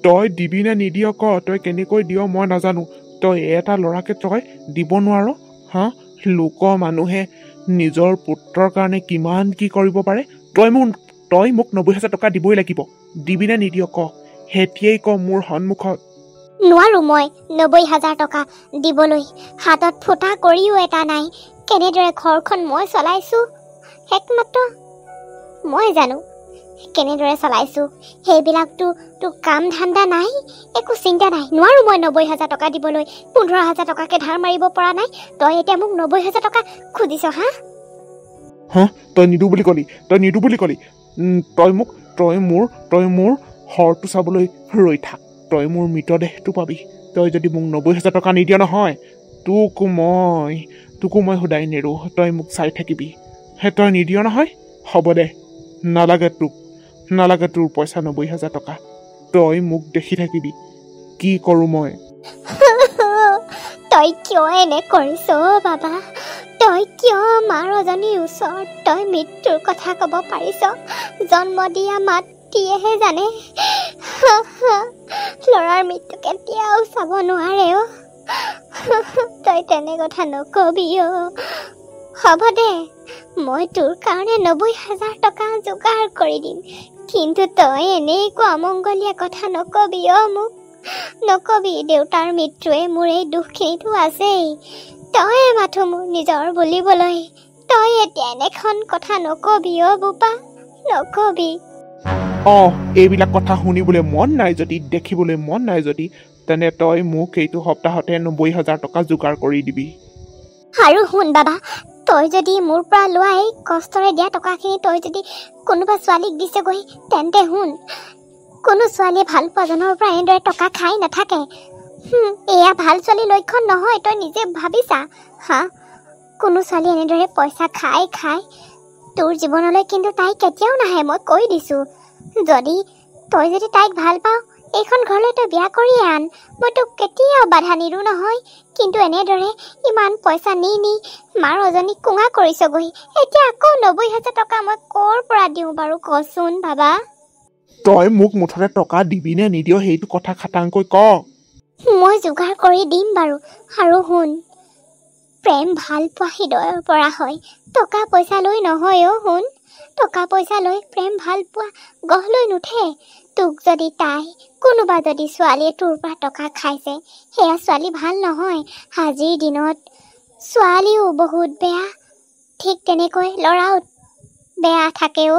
তই দিবি নে নিদিয় ক, তই কেনেকৈ দিয় মই নাজানো। তই এটা ল'ৰাকে তই দিব নোৱাৰ, হা? লোকৰ মানুহে নিজৰ পুত্ৰৰ কাৰণে কিমান কি কৰিব পাৰে। তই মোক 90,000 টকা দিবই লাগিব। দিবি নে নিদিয় ক, সেতিয়াই ক মোৰ সন্মুখত। নোৱাৰো মই 90,000 টকা দিবলৈ, হাতত ফুটা কৰিও এটা নাই। কেনেদৰে ঘৰখন মই চলাইছোঁ একমাত্ৰ মই জানো, কেনেদৰে চলাইছোঁ। সেইবিলাকতো তোৰ কাম ধান্দা নাই, একো চিন্তা নাই। নোৱাৰো মই 90,000 টকা দিবলৈ, 15,000 টকাকে ধাৰ মাৰিব পৰা নাই। তই এতিয়া মোক 90,000 টকা খুজিছ, হা? তই নিদো বুলি কলি, তই মোৰ হৰটো চাবলৈ ৰৈ থাক। তই মোৰ মৃতদেহটো পাবি। তই যদি মোক 90,000 টকা নিদিয় নহয়, তোকো মই সদায় নেৰো। তই মোক চাই থাকিবি। তই নিদিয় নহয়, হ'ব দে, নালাগে তোৰ পইচা 90,000 টকা। তই মোক দেখি থাকিবি কি কৰোঁ মই। তই কিয় এনে কৰিছ বাবা? তই কিয় মাৰ এজনীৰ ওচৰত তই মৃত্যুৰ কথা ক'ব পাৰিছ? জন্ম দিয়া মাতৃয়েহে জানে, ল'ৰাৰ মৃত্যু কেতিয়াও চাব নোৱাৰে। তই তেনে কথা নকবি। হ'ব দে, মই তোৰ কাৰণে 90,000 টকা যোগাৰ কৰি দিম, কিন্তু তই এনেকুৱা অমংগলীয়া কথা নকবি মোক। নকবি দেউতাৰ মৃত্যুৱে মোৰ এই দুখখিনিতো আছেই। তই মাথো মোৰ নিজৰ বুলিবলৈ তই এতিয়া এনেখন কথা নকবি বোপা, নকবি। এইবিলাক কথা শুনিবলৈ মন নাই যদি, দেখিবলৈ মন নাই যদি, তেনে তই মোক এইটো সপ্তাহতে 90,000 টকা যোগাৰ কৰি দিবি। আৰু শুন বাবা, তই যদি মোৰ পৰা লোৱা এই কষ্টৰে দিয়া টকাখিনি তই যদি কোনোবা ছোৱালীক দিছেগৈ, তেন্তে শুন, কোনো ছোৱালীয়ে ভাল পোৱাজনৰ পৰা এনেদৰে টকা খাই নাথাকে। এয়া ভাল ছোৱালীৰ লক্ষণ নহয়, তই নিজে ভাবিছা হা? কোনো ছোৱালী এনেদৰে পইচা খাই খাই তোৰ জীৱনলৈ কিন্তু তাই কেতিয়াও নাহে, মই কৈ দিছোঁ। তই যদি তাইক ভাল পাওঁ, এইখন ঘৰলৈ তই বিয়া কৰিয়ে আন, মই তোক কেতিয়াও বাধা নিদিওঁ নহয়। কিন্তু এনেদৰে ইমান পইচা নি মাৰ অজনীক কোঙা কৰিছগৈ, এতিয়া আকৌ 90,000 টকা মই ক'ৰ পৰা দিওঁ বাৰু কচোন বাবা? তই মোক মুঠতে টকা দিবি নে নিদিয় সেইটো কথা খাটাংকৈ ক। মই যোগাৰ কৰি দিম বাৰু। আৰু শুন, প্ৰেম ভাল পোৱা হৃদয়ৰ পৰা হয়, টকা পইচা লৈ নহয় অ'। শুন, টকা পইচা লৈ প্ৰেম ভাল পোৱা গঢ় লৈ নুঠে। তোক যদি কোনোবা যদি ছোৱালীয়ে তোৰ পৰা টকা খাইছে, সেয়া ছোৱালী ভাল নহয়। আজিৰ দিনত ছোৱালীও বহুত বেয়া, ঠিক তেনেকৈ ল'ৰাও বেয়া থাকেও।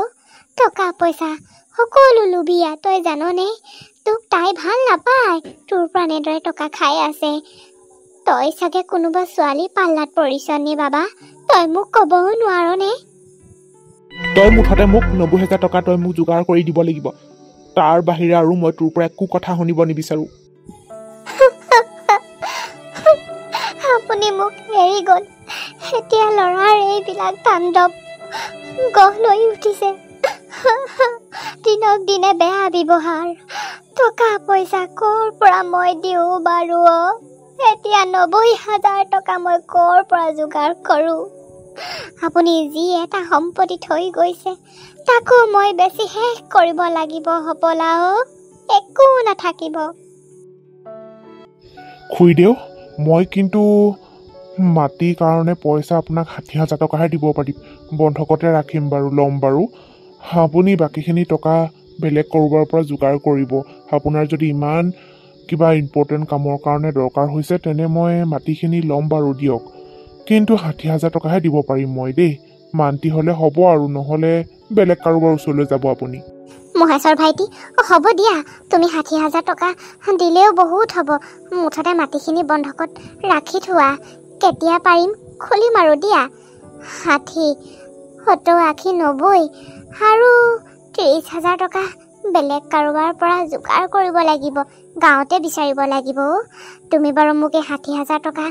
টকা পইচা সকলো লুবিয়া, তই জাননে? তোক তাই ভাল নাপায়, তোৰ পৰা এনেদৰে টকা খাই আছে। তই চাগে কোনোবা ছোৱালী পাল্লাত পৰিছ নে বাবা? তই মোক ক'বও নোৱাৰনে? তই মুঠতে মোক 90,000 টকা তই মোক যোগাৰ কৰি দিব লাগিব। তাৰ বাহিৰে আৰু মই তোৰ পৰা একো কথা শুনিব নিবিচাৰোঁ। আপুনি মোক এৰি গ'ল, এতিয়া ল'ৰাৰ এইবিলাক তাণ্ডৱ গঢ় লৈ উঠিছে। দিনক দিনে বেয়া ব্যৱহাৰ, টকা পইচা ক'ৰ পৰা মই দিওঁ বাৰু? এতিয়া 90,000 টকা মই ক'ৰ পৰা যোগাৰ কৰোঁ? আপুনি যি এটা সম্পত্তি থৈ গৈছে, তাকো মই বেছি শেষ কৰিব লাগিব হ'বলা। একো নাথাকিব। খুৰীদেউ, মই কিন্তু মাটিৰ কাৰণে পইচা আপোনাক 60,000 টকাহে দিব পাৰিম, বন্ধকতে ৰাখিম বাৰু, ল'ম বাৰু। আপুনি বাকীখিনি টকা বেলেগ ক'ৰবাৰ পৰা যোগাৰ কৰিব। আপোনাৰ যদি ইমান কিবা ইম্পৰ্টেণ্ট কামৰ কাৰণে দৰকাৰ হৈছে, তেনে মই মাটিখিনি ল'ম বাৰু, দিয়ক। কিন্তু 60,000 টকাহে দিব পাৰিম মই দেই। মান্তি হ'লে হ'ব, আৰু নহ'লে বেলেগ কাৰোবাৰ ওচৰলৈ যাব আপুনি। মহেশ্বৰ ভাইটি, হ'ব দিয়া, তুমি 60,000 টকা দিলেও বহুত হ'ব। মুঠতে মাটিখিনি বন্ধকত ৰাখি থোৱা, কেতিয়া পাৰিম খুলিম আৰু দিয়া। 60, 70, 80, 90 আৰু 30,000 টকা বেলেগ কাৰোবাৰ পৰা যোগাৰ কৰিব লাগিব, গাঁৱতে বিচাৰিব লাগিব। তুমি বাৰু মোক এই 60,000 টকা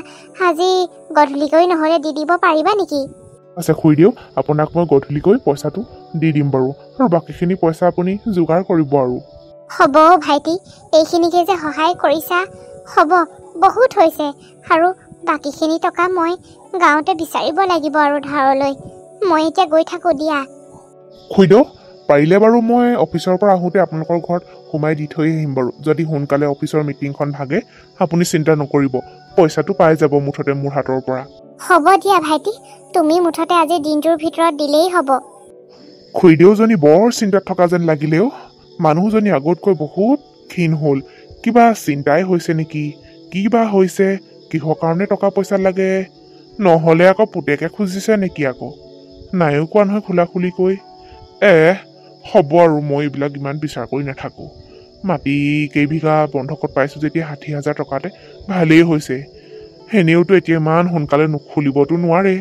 আজি গধূলিকৈ নহ'লে দি দিব পাৰিবা নেকি? আছে খুৰীদেউ, আপোনাক মই গধূলিকৈ পইচাটো দি দিম বাৰু, আৰু বাকীখিনি পইচা আপুনি যোগাৰ কৰিব আৰু। হ'ব ভাইটি, এইখিনিকে যে সহায় কৰিছা, হ'ব, বহুত হৈছে। আৰু বাকীখিনি টকা মই গাঁৱতে বিচাৰিব লাগিব আৰু ধাৰলৈ। মই এতিয়া গৈ থাকোঁ দিয়া। খুৰীদেউ, পাৰিলে বাৰু মই অফিচৰ পৰা আহোঁতে আপোনালোকৰ ঘৰত সোমাই দি থৈ আহিম বাৰু। যদি সোনকালে অফিচৰ মিটিংখন ভাগে, আপুনি চিন্তা নকৰিব, পইচাটো পাই যাব মুঠতে মোৰ হাতৰ পৰা। হ'ব দিয়া ভাইটি, তুমি মুঠতে আজি দিনটোৰ ভিতৰত দিলেই হ'ব। খুৰীদেউজনী বৰ চিন্তাত থকা যেন লাগিলেও, মানুহজনী আগতকৈ বহুত ক্ষীণ হ'ল। কিবা চিন্তাই হৈছে নেকি? কি বা হৈছে? কিহৰ কাৰণে টকা পইচা লাগে? নহ'লে আকৌ পুতেকে খুজিছে নেকি আকৌ? নাইও কোৱা নহয় খোলাখুলিকৈ। হ'ব আৰু, মই এইবিলাক ইমান বিচাৰ কৰি নাথাকোঁ। মাটি কেইবিঘা বন্ধকত পাইছোঁ যেতিয়া 60,000 টকাতে ভালেই হৈছে। এনেওতো এতিয়া ইমান সোনকালে খুলিবতো নোৱাৰে।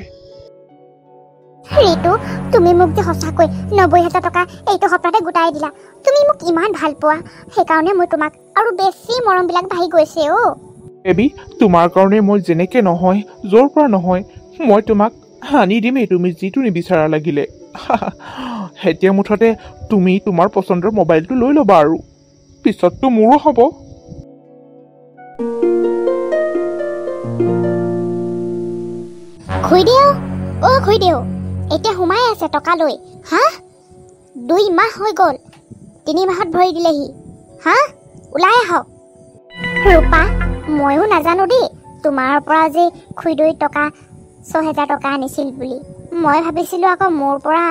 ঋতু, তুমি মোক যে সঁচাকৈ 90,000 টকা এইটো সপ্তাহতে গোটাই দিলা। তুমি মোক ইমান ভাল পোৱা, সেইকাৰণে মই তোমাক আৰু বেছি মৰমবিলাক বাঢ়ি গৈছে। বেবী, তোমাৰ কাৰণে মই যেনেকৈ নহয়, য'ৰ পৰা নহয়, মই তোমাক আনি দিমেই, তুমি যিটো নিবিচাৰা লাগিলে। এতিয়া মুঠতে তুমি তোমাৰ পচন্দৰ মোবাইলটো লৈ ল'বা, আৰু পিছততো মোৰো হ'ব। খুইদেউ, খুইদেউ, এতিয়া সোমাই আছে টকা লৈ। হা, 2 মাহ হৈ গ'ল, 3 মাহত ভৰি দিলেহি। হা, ওলাই আহক। ৰূপা, ময়ো নাজানো দেই তোমাৰ পৰা যে খুইদৈ টকা 6,000 টকা আনিছিল বুলি। মই ভাবিছিলোঁ আকৌ মোৰ পৰা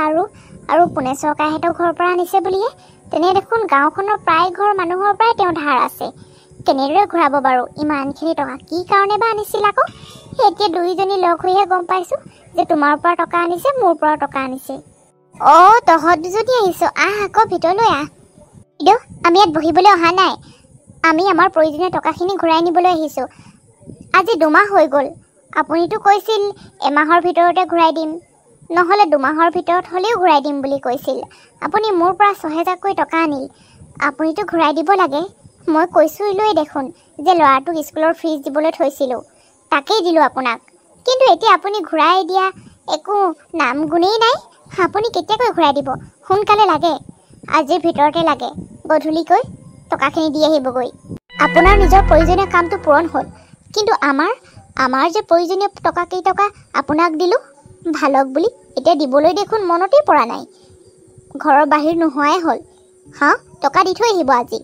আৰু পুনেশ্বৰ কাইহঁতৰ ঘৰৰ পৰা আনিছে বুলিহে। তেনে দেখোন গাঁওখনৰ প্ৰায় ঘৰ মানুহৰ পৰাই তেওঁ ধাৰ আছে। কেনেদৰে ঘূৰাব বাৰু ইমানখিনি টকা? কি কাৰণে বা আনিছিল আকৌ? এতিয়া দুইজনী লগ হৈহে গম পাইছোঁ যে তোমাৰ পৰা টকা আনিছে, মোৰ পৰা টকা আনিছে। তহঁত দুজনী আহিছ, আহ আকৌ ভিতৰলৈ আহ। বাইদেউ, আমি ইয়াত বহিবলৈ অহা নাই, আমি আমাৰ প্ৰয়োজনীয় টকাখিনি ঘূৰাই নিবলৈ আহিছোঁ। আজি 2 মাহ হৈ গ'ল। আপুনিতো কৈছিল এমাহৰ ভিতৰতে ঘূৰাই দিম, নহ'লে 2 মাহৰ ভিতৰত হ'লেও ঘূৰাই দিম বুলি কৈছিল। আপুনি মোৰ পৰা 6,000কৈ টকা আনিল। আপুনিতো ঘূৰাই দিব লাগে। মই কৈছিলোঁৱেই দেখোন যে ল'ৰাটোক স্কুলৰ ফিজ দিবলৈ থৈছিলোঁ, তাকেই দিলোঁ আপোনাক। কিন্তু এতিয়া আপুনি ঘূৰাই দিয়া একো নাম গুণেই নাই। আপুনি কেতিয়াকৈ ঘূৰাই দিব? সোনকালে লাগে, আজিৰ ভিতৰতে লাগে। গধূলিকৈ টকাখিনি দি আহিবগৈ। আপোনাৰ নিজৰ প্ৰয়োজনীয় কামটো পূৰণ হ'ল, কিন্তু আমাৰ যে প্ৰয়োজনীয় টকা আপোনাক দিলোঁ ভালক বুলি, এতিয়া দিবলৈ দেখোন মনতেই পৰা নাই। ঘৰৰ বাহিৰ নোহোৱাই হ'ল। টকা দি থৈ আহিব আজি।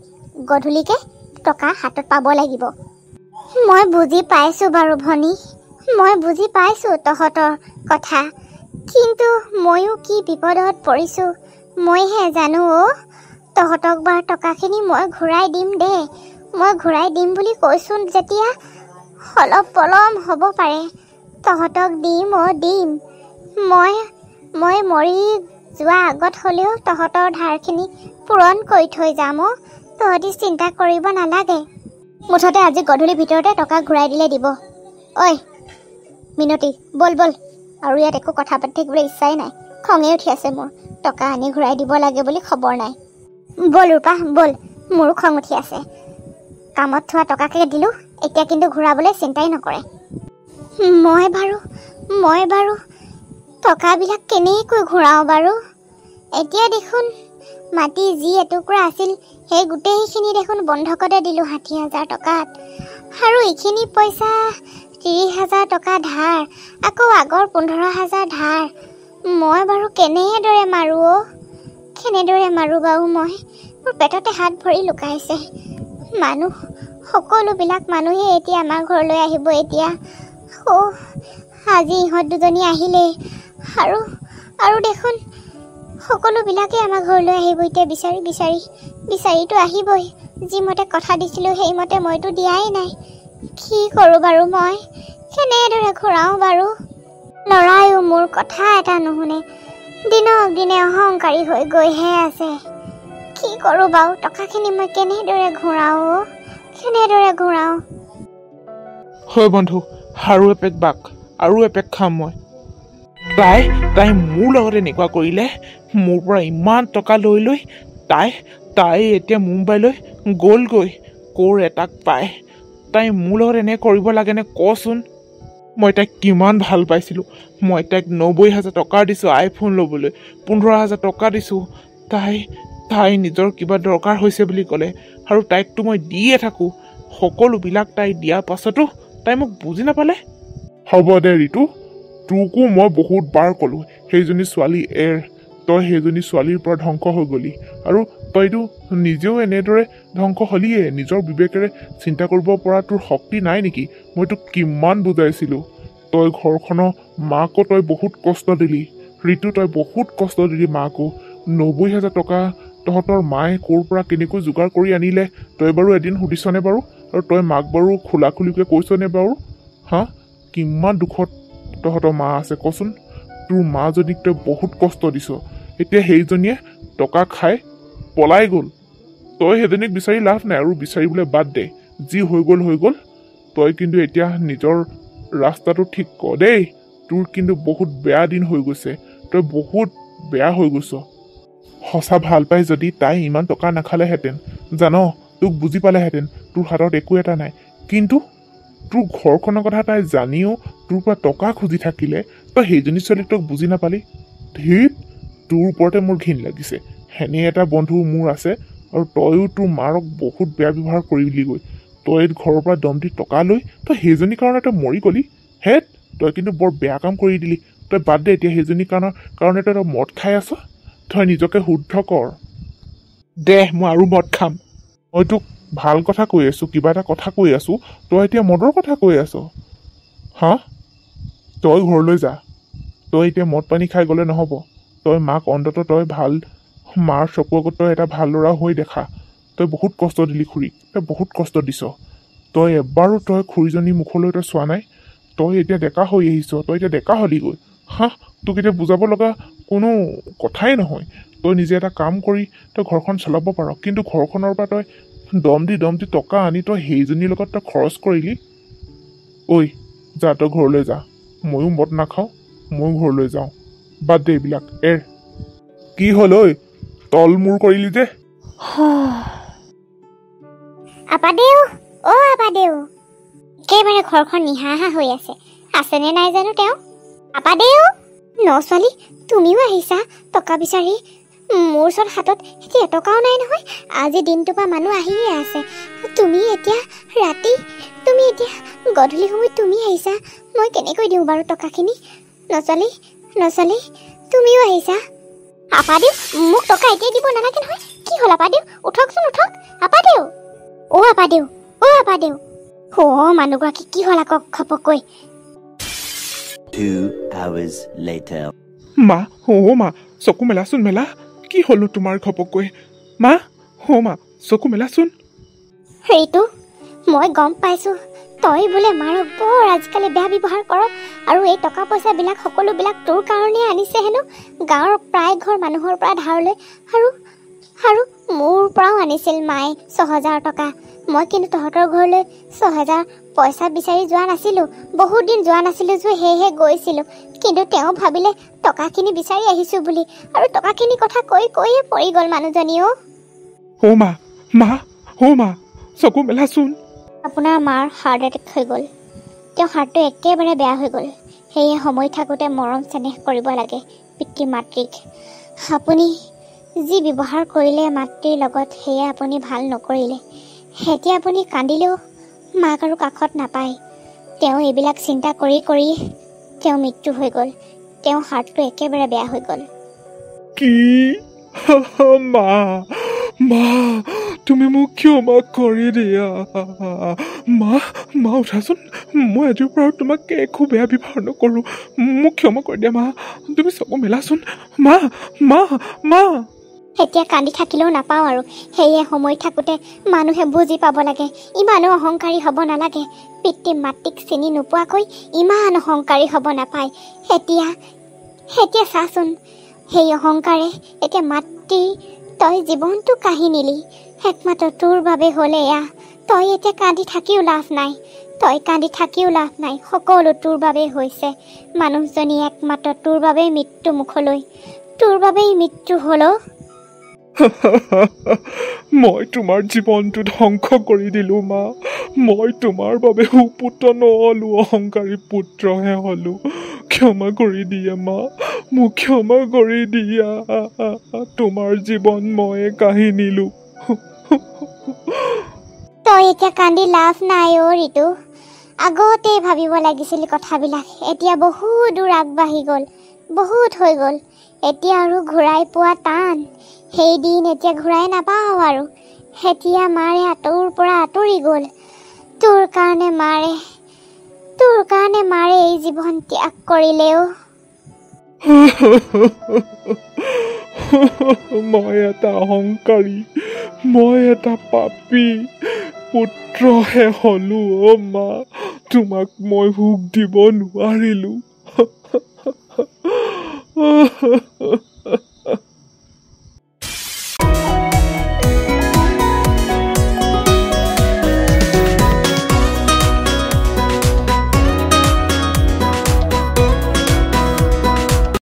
গধূলিকৈ টকা হাতত পাব লাগিব। মই বুজি পাইছোঁ বাৰু ভনী, মই বুজি পাইছোঁ তহঁতৰ কথা, কিন্তু ময়ো কি বিপদত পৰিছোঁ মইহে জানো। তহঁতক বাৰু টকাখিনি মই ঘূৰাই দিম দে। মই ঘূৰাই দিম বুলি কৈছোঁ যেতিয়া অলপ পলম হ'ব পাৰে। তহঁতক দিম। মই মৰি যোৱা আগত হ'লেও তহঁতৰ ধাৰখিনি পূৰণ কৰি থৈ যাম। তহঁতি চিন্তা কৰিব নালাগে। মুঠতে আজি গধূলিৰ ভিতৰতে টকা ঘূৰাই দিলে দিব। ঐ মিনতি, বল আৰু ইয়াত একো কথা পাতি থাকিবলৈ ইচ্ছাই নাই। খঙে উঠি আছে মোৰ। টকা আনি ঘূৰাই দিব লাগে বুলি খবৰ নাই। বল ৰূপা বল, মোৰো খং উঠি আছে। কামত থোৱা টকাকে দিলোঁ, এতিয়া কিন্তু ঘূৰাবলৈ চিন্তাই নকৰে। মই বাৰু টকাবিলাক কেনেকৈ ঘূৰাওঁ বাৰু? এতিয়া দেখোন মাটি যি এটুকুৰা আছিল সেই গোটেইখিনি দেখোন বন্ধকতে দিলোঁ 60,000 টকাত, আৰু এইখিনি পইচা 30,000 টকা ধাৰ, আকৌ আগৰ 15,000 ধাৰ। মই বাৰু কেনেদৰে মাৰোঁ বাৰু? মোৰ পেটতে হাত ভৰি লুকাইছে। সকলোবিলাক মানুহেই এতিয়া আমাৰ ঘৰলৈ আহিব। এতিয়া আজি ইহঁত দুজনী আহিলেই, আৰু দেখোন সকলোবিলাকেই আমাৰ ঘৰলৈ আহিব এতিয়া বিচাৰিতো আহিবই। যিমতে কথা দিছিলোঁ সেইমতে মইতো দিয়াই নাই। কি কৰোঁ বাৰু মই? কেনেদৰে ঘূৰাওঁ বাৰু? ল'ৰায়ো মোৰ কথা এটা নুশুনে, দিনক দিনে অহংকাৰী হৈ গৈহে আছে। কি কৰোঁ বাৰু? টকাখিনি মই কেনেদৰে ঘূৰাওঁ? হয় বন্ধু, আৰু এপেক বাক, আৰু এপেক খাম মই। তাই মোৰ লগত এনেকুৱা কৰিলে, মোৰ পৰা ইমান টকা লৈ তাই এতিয়া মুম্বাইলৈ গ'লগৈ। ক'ৰ এটাক পায় তাই মোৰ লগত এনে কৰিব লাগেনে কচোন? মই তাইক কিমান ভাল পাইছিলোঁ। মই তাইক 90,000 টকা দিছোঁ আইফোন ল'বলৈ, 15,000 টকা দিছোঁ। তাই নিজৰ কিবা দৰকাৰ হৈছে বুলি ক'লে, আৰু তাইকতো মই দিয়ে থাকোঁ। সকলোবিলাক তাই দিয়াৰ পাছতো তাই মোক বুজি নাপালে। হ'ব দে ঋতু, তোকো মই বহুত বাৰ ক'লোঁ সেইজনী ছোৱালী এৰ। তই সেইজনী ছোৱালীৰ পৰা ধ্বংস হৈ গলি, আৰু তইতো নিজেও এনেদৰে ধ্বংস হলিয়ে। নিজৰ বিবেকেৰে চিন্তা কৰিব পৰা তোৰ শক্তি নাই নেকি? মই তোক কিমান বুজাইছিলোঁ। তই ঘৰখনৰ মাকো তই বহুত কষ্ট দিলি। ঋতু, তই বহুত কষ্ট দিলি মাকো। 90,000 টকা তহঁতৰ মায়ে ক'ৰ পৰা কেনেকৈ যোগাৰ কৰি আনিলে তই বাৰু এদিন সুধিছনে বাৰু? আৰু তই মাক বাৰু খোলাখুলিকৈ কৈছনে বাৰু? কিমান দুখত তহঁতৰ মা আছে কচোন? তোৰ মাজনীক তই বহুত কষ্ট দিছ। এতিয়া সেইজনীয়ে টকা খাই পলাই গ'ল। তই সেইজনীক বিচাৰি লাভ নাই, আৰু বিচাৰিবলৈ বাদ দে। যি হৈ গ'ল। তই কিন্তু এতিয়া নিজৰ ৰাস্তাটো ঠিক কৰ দেই। তোৰ কিন্তু বহুত বেয়া দিন হৈ গৈছে। তই বহুত বেয়া হৈ গৈছ। সঁচা ভাল পাই যদি তাই ইমান টকা নাখালেহেঁতেন, জান, তোক বুজি পালেহেঁতেন। তোৰ হাতত একো এটা নাই, কিন্তু তোৰ ঘৰখনৰ কথা তাই জানিও তোৰ পৰা টকা খুজি থাকিলে, তই সেইজনী ছোৱালীক তোক বুজি নাপালি। ধীৰ, তোৰ ওপৰতে মোৰ ঘিণ লাগিছে। সেনে এটা বন্ধু মোৰ আছে, আৰু তইও তোৰ মাৰক বহুত বেয়া ব্যৱহাৰ কৰিলিগৈ। তই ঘৰৰ পৰা দম দি টকা লৈ তই সেইজনীৰ কাৰণে তই মৰি গলি। তই কিন্তু বৰ বেয়া কাম কৰি দিলি। তই বাদ দে এতিয়া সেইজনীৰ কাৰণে তই মদ খাই আছ। তই নিজকে শুদ্ধ কৰ। দে, মই আৰু মদ খাম। মই তোক ভাল কথা কৈ আছোঁ, কিবা এটা কথা কৈ আছোঁ, তই এতিয়া মদৰ কথা কৈ আছ। তই ঘৰলৈ যা। তই এতিয়া মদ পানী খাই গ'লে নহ'ব। তই মাক অন্ততঃ তই ভাল মাৰ চকুৰ আগত তই এটা ভাল ল'ৰা হৈ দেখা। তই বহুত কষ্ট দিলি খুৰীক, তই বহুত কষ্ট দিছ। তই এবাৰো খুৰীজনীৰ মুখলৈ তই চোৱা নাই। তই এতিয়া ডেকা হৈ আহিছ, তই এতিয়া ডেকা হলিগৈ। তোক এতিয়া বুজাব লগা কোনো কথাই নহয়। তই নিজে এটা কাম কৰি তই ঘৰখন চলাব পাৰ, কিন্তু ঘৰখনৰ পৰা তই দম দি টকা আনি তই সেইজনীৰ লগত তই খৰচ কৰিলি ঐ যা তই ঘৰলৈ যা ময়ো মদ নাখাওঁ ময়ো ঘৰলৈ যাওঁ বাদ দে এইবিলাক এৰ কি হ'ল ঐ তল মূৰ কৰিলি যে আপাদেউ আপাদেউ একেবাৰে ঘৰখন নিহাহা হৈ আছেনে নাই জানো তেওঁ আপাদেউ ন ছোৱালী তুমিও আহিছা টকা বিচাৰি মোৰ ওচৰত হাতত এতিয়া এটকাও নাই নহয় আজি দিনটোৰ পৰা মানুহ আহিয়ে আছে তুমি এতিয়া ৰাতি তুমি এতিয়া গধূলি সময়ত তুমি আহিছা মই কেনেকৈ দিওঁ বাৰু টকাখিনি ন ছোৱালী তুমিও আহিছা আপাদেউ মোক টকা এতিয়াই দিব নালাগে নহয় কি হ'ল আপাদেউ উঠকচোন উঠক আপাদেউ আপাদেউ মানুহগৰাকী কি হ'ল আকৌ খপকৈ 2 hours later. মা মা চকু মেলাচোন মেলা কি হ'লো তোমাৰ ঘপককৈ মা মা চকু মেলাচোন ঋতু মই গম পাইছোঁ তই বোলে মাৰক বৰ আজিকালি বেয়া ব্যৱহাৰ কৰ আৰু এই টকা পইচাবিলাক সকলোবিলাক তোৰ কাৰণে আনিছে হেনো গাঁৱৰ প্ৰায় ঘৰ মানুহৰ পৰা ধাৰ লৈ আৰু মোৰ পৰাও আনিছিল মায়ে 6,000 টকা মই কিন্তু তহঁতৰ ঘৰলৈ 6,000 পইচা বিচাৰি যোৱা নাছিলোঁ বহুত দিন যোৱা নাছিলোঁ যে সেয়েহে গৈছিলোঁ কিন্তু তেওঁ ভাবিলে টকাখিনি বিচাৰি আহিছোঁ বুলি আৰু টকাখিনি কথা কৈয়ে পৰি গ'ল মানুহজনীও মা চকু মেলাচোন আপোনাৰ মাৰ হাৰ্ট এটেক হৈ গ'ল তেওঁ হাৰ্টটো একেবাৰে বেয়া হৈ গ'ল সেয়ে সময় থাকোঁতে মৰম চেনেহ কৰিব লাগে পিতৃ মাতৃক আপুনি যি ব্যৱহাৰ কৰিলে মাতৃৰ লগত সেয়া আপুনি ভাল নকৰিলে এতিয়া আপুনি কান্দিলেও মাক আৰু কাষত নাপায় তেওঁ এইবিলাক চিন্তা কৰি তেওঁ মৃত্যু হৈ গ'ল তেওঁ হাৰ্টটো একেবাৰে বেয়া হৈ গ'ল কি মা তুমি মোক ক্ষমা কৰি দিয়া মা উঠাচোন মই আজিৰ পৰা তোমাক একো বেয়া ব্যৱহাৰ নকৰোঁ মোক ক্ষমা কৰি দিয়া মা তুমি চকু মেলাচোন মা এতিয়া কান্দি থাকিলেও নাপাওঁ আৰু সেয়ে সময় থাকোঁতে মানুহে বুজি পাব লাগে ইমানো অহংকাৰী হ'ব নালাগে পিতৃ মাতৃক চিনি নোপোৱাকৈ ইমান অহংকাৰী হ'ব নাপায় এতিয়া চাচোন সেই অহংকাৰে এতিয়া মাতৃ তই জীৱনটো কাঢ়ি নিলি একমাত্ৰ তোৰ বাবে হ'লে এয়া তই এতিয়া কান্দি থাকিও লাভ নাই সকলো তোৰ বাবেই হৈছে মানুহজনী একমাত্ৰ তোৰ বাবেই মৃত্যু মুখলৈ তোৰ বাবেই মৃত্যু হ'ল মই তোমাৰ জীৱনটো ধ্বংস কৰি দিলোঁ মা মই তোমাৰ বাবে সুপুত্ৰ নহ'লো অহংকাৰী পুত্ৰহে হ'লো ক্ষমা কৰি দিয়া মা মোক ক্ষমা কৰি দিয়া তোমাৰ জীৱন মই কাঢ়ি নিলোঁ তই এতিয়া কান্দি লাভ নাই ঋতু আগতে ভাবিব লাগিছিল কথাবিলাক এতিয়া বহুত দূৰ আগবাঢ়ি গ'ল বহুত হৈ গ'ল এতিয়া আৰু ঘূৰাই পোৱা টান সেই দিন এতিয়া ঘূৰাই নাপাওঁ আৰু এতিয়া মাৰে তোৰ পৰা আঁতৰি গ'ল তোৰ কাৰণে মাৰে এই জীৱন ত্যাগ কৰিলেও মই এটা অহংকাৰী মই এটা পাপী পুত্ৰহে হ'লো মা তোমাক মই সুখ দিব নোৱাৰিলোঁ